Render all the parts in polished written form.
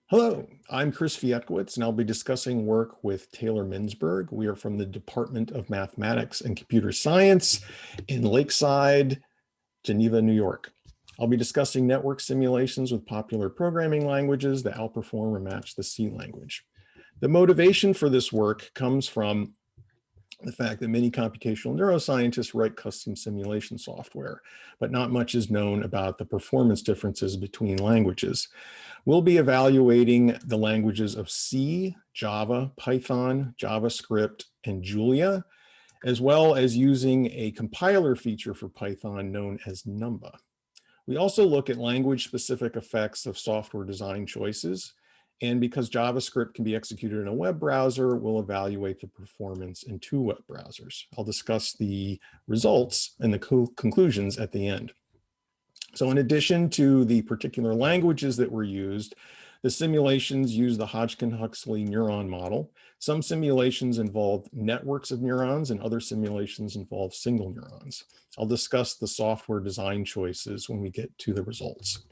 Hello, I'm Chris Fiatkowitz, and I'll be discussing work with Taylor Minsberg. We are from the Department of Mathematics and Computer Science in Lakeside, Geneva, New York. I'll be discussing network simulations with popular programming languages that outperform or match the C language. The motivation for this work comes from the fact that many computational neuroscientists write custom simulation software, but not much is known about the performance differences between languages. We'll be evaluating the languages of C, Java, Python, JavaScript, and Julia, as well as using a compiler feature for Python known as Numba. We also look at language-specific effects of software design choices, and because JavaScript can be executed in a web browser, we'll evaluate the performance in two web browsers. I'll discuss the results and the conclusions at the end. So in addition to the particular languages that were used, the simulations use the Hodgkin-Huxley neuron model. Some simulations involve networks of neurons and other simulations involve single neurons. I'll discuss the software design choices when we get to the results.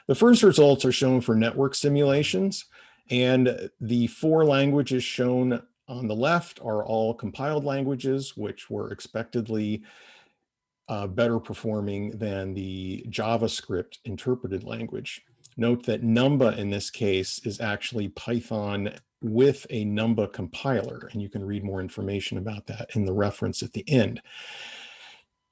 The first results are shown for network simulations, and the four languages shown on the left are all compiled languages, which were expectedly better performing than the JavaScript interpreted language. Note that Numba in this case is actually Python with a Numba compiler, and you can read more information about that in the reference at the end.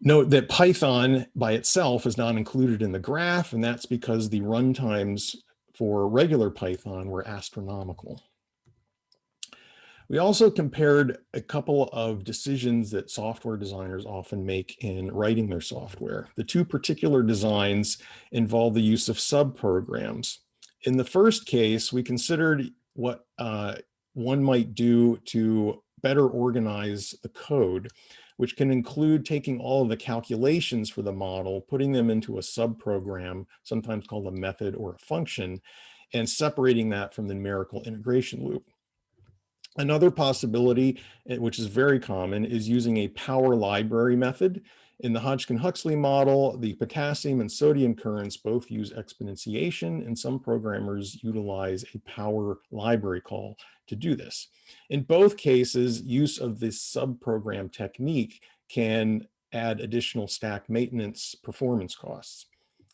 Note that Python by itself is not included in the graph, and that's because the runtimes for regular Python were astronomical. We also compared a couple of decisions that software designers often make in writing their software. The two particular designs involve the use of subprograms. In the first case, we considered what one might do to better organize the code, which can include taking all of the calculations for the model, putting them into a subprogram, sometimes called a method or a function, and separating that from the numerical integration loop. Another possibility, which is very common, is using a power library method. In the Hodgkin-Huxley model, the potassium and sodium currents both use exponentiation, and some programmers utilize a power library call to do this. In both cases, use of this subprogram technique can add additional stack maintenance performance costs.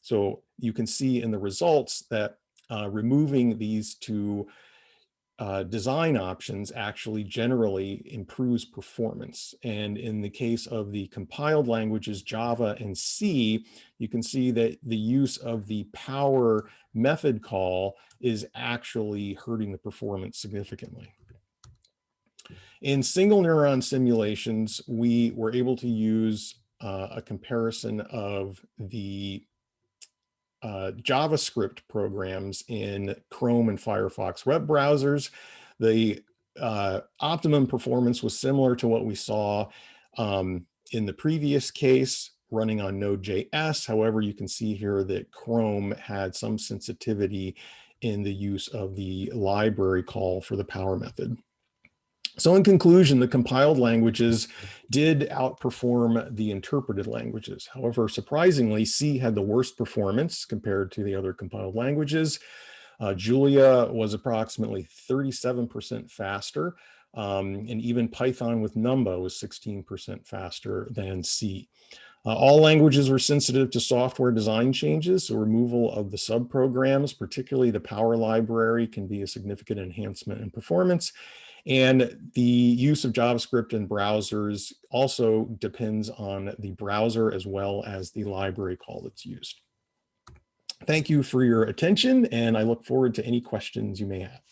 So you can see in the results that removing these two design options actually generally improves performance. And in the case of the compiled languages Java and C, you can see that the use of the power method call is actually hurting the performance significantly. In single neuron simulations, we were able to use a comparison of the JavaScript programs in Chrome and Firefox web browsers. The optimum performance was similar to what we saw in the previous case running on Node.js. However, you can see here that Chrome had some sensitivity in the use of the library call for the power method. So in conclusion, the compiled languages did outperform the interpreted languages. However, surprisingly, C had the worst performance compared to the other compiled languages. Julia was approximately 37% faster, and even Python with Numba was 16% faster than C. All languages were sensitive to software design changes, so removal of the subprograms, particularly the power library, can be a significant enhancement in performance. And the use of JavaScript in browsers also depends on the browser as well as the library call that's used. Thank you for your attention, and I look forward to any questions you may have.